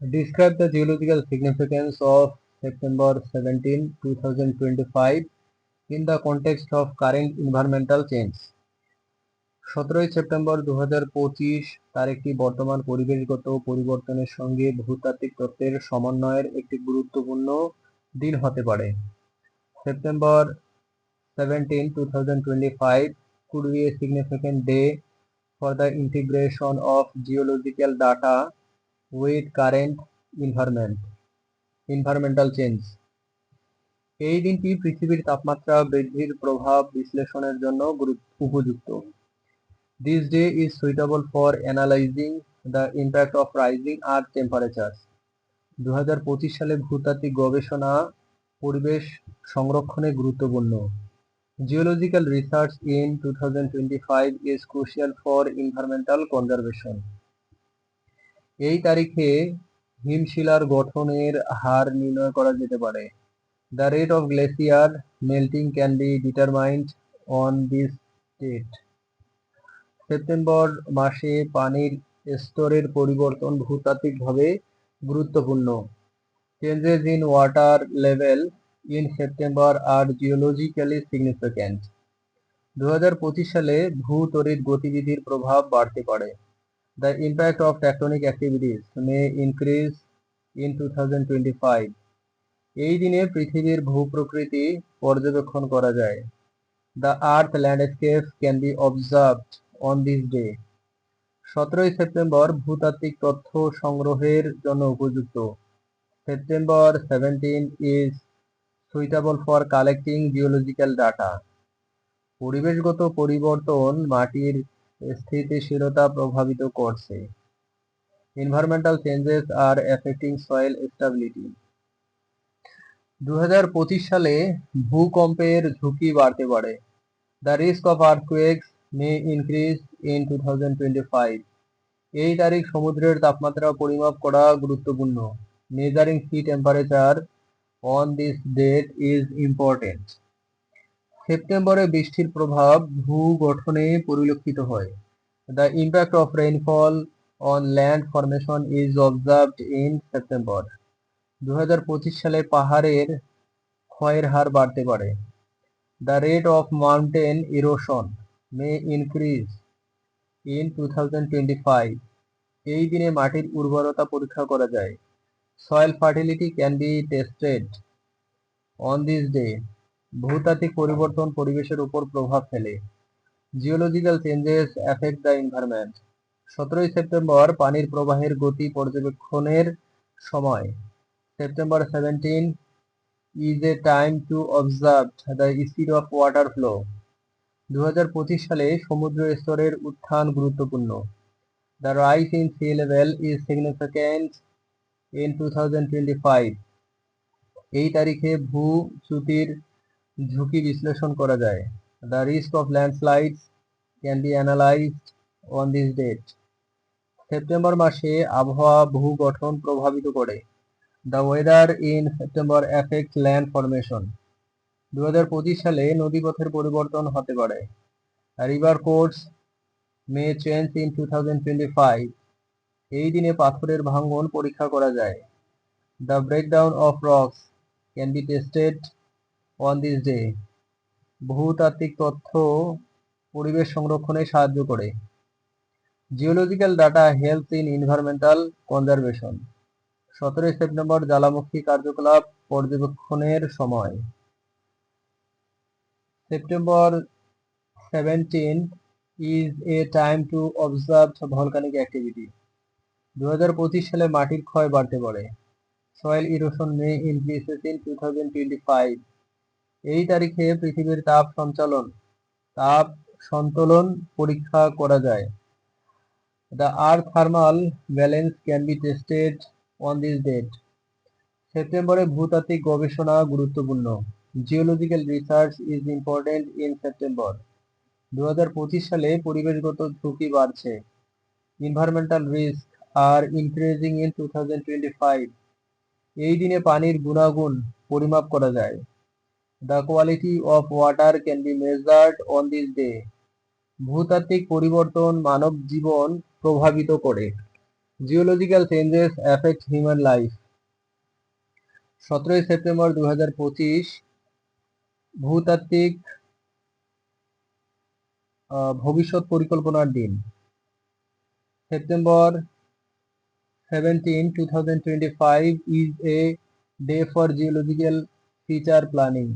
Describe the geological significance of September 17, 2025 in the context of current environmental change. 17 September 2025 তারিখটি বর্তমান পরিবেশগত পরিবর্তনের সঙ্গে ভূতাত্ত্বিক তত্ত্বের সমন্বয়ের একটি গুরুত্বপূর্ণ দিন হতে পারে। September 17, 2025 could be a significant day for the integration of geological data with current environmental change. এই দিনটি পৃথিবীর তাপমাত্রা বৃদ্ধির প্রভাব বিশ্লেষণের জন্য উপযুক্ত। This day is suitable for analyzing the impact of rising earth temperatures. 2025 সালে ভূতাত্ত্বিক গবেষণা পরিবেশ সংরক্ষণে গুরুত্বপূর্ণ। Geological research in 2025 is crucial for environmental conservation. এই তারিখে হিমশিলার গঠনের হার নির্ণয় করা যেতে পারে। The rate of glacier melting can be determined on this date. September মাসে পানির স্তরের পরিবর্তন ভূতাত্ত্বিকভাবে গুরুত্বপূর্ণ। Changes in water level in September are geologically significant. 2025 সালে ভূতড়িৎ গতিবিধির প্রভাব বাড়তে পারে। The impact of tectonic activities may increase in 2025. এই দিনে পৃথিবীর ভূপ্রকৃতি পর্যবেক্ষণ করা যায়। The earth landscape can be observed on this day. 17 September ভূতাত্ত্বিক তথ্য সংগ্রহের জন্য উপযুক্ত। September 17 is suitable for collecting geological data. পরিবেশগত পরিবর্তন মাটির স্থিতিশীলতা প্রভাবিত করছে। Environmental changes are affecting soil stability. 2025 সালে ভূকম্পের ঝুঁকি বাড়তে পারে। The risk of earthquakes may increase in 2025. এই তারিখ সমুদ্রের তাপমাত্রা পরিমাপ করা গুরুত্বপূর্ণ। Measuring sea temperature on this date is important. সেপ্টেম্বরে বৃষ্টির প্রভাব ভূগঠনে পরিলক্ষিত হয়। The impact of rainfall on land formation is observed in September. 2025 সালে পাহাড়ের ক্ষয়ের হার বাড়তে পারে। The rate of mountain erosion may increase in 2025. এই দিনে মাটির উর্বরতা পরীক্ষা করা যায়। Soil fertility can be tested on this day. ভূতাত্ত্বিক পরিবর্তন পরিবেশের উপর প্রভাব ফেলে। Geological changes affect the environment. 17 September পানির প্রবাহের গতি পর্যবেক্ষণের সময়। September 17 is a time to observe the speed of water flow. 2025 সালে সমুদ্র স্তরের উত্থান গুরুত্বপূর্ণ। The rise in sea level is significant in 2025. এই তারিখে ভূচ্যুতির ঝুঁকি বিশ্লেষণ করা যায়। The risk of landslides can be analyzed on this date. September মাসে আবহাওয়া ভূগঠন প্রভাবিত করে। The weather in September affects land formation. 2025 সালে নদীপথের পরিবর্তন হতে পারে। River course may change in 2025. এই দিনে পাথরের ভাঙন পরীক্ষা করা যায়। The breakdown of rocks can be tested on this day. ভূতাত্ত্বিক তথ্য পরিবেশ সংরক্ষণে সাহায্য করে। Geological data helps in environmental conservation. 17 September জ্বালামুখী কার্যকলাপ পর্যবেক্ষণের সময়। September 17 is a time to observe volcanic activity. 2025 সালে মাটির ক্ষয় বাড়তে পারে। Soil erosion may increase in 2025. এই তারিখে পৃথিবীর তাপ সন্তোলন পরীক্ষা করা যায়। The earth thermal balance can be tested on this date. সেপ্টেম্বরে ভূতাত্ত্বিক গবেষণা গুরুত্বপূর্ণ। Geological research is important in September. 2025 সালে পরিবেশগত ঝুঁকি বাড়ছে। Environmental risks are increasing in 2025. এই দিনে পানির গুণাগুণ পরিমাপ করা যায়। The quality of water can be measured on this day. ভূতাত্ত্বিক পরিবর্তন মানব জীবন প্রভাবিত করে। Geological changes affect human life. 17 September 2025 ভূতাত্ত্বিক ভবিষ্যৎ পরিকল্পনার দিন। September 17, 2025 is a day for geological feature planning.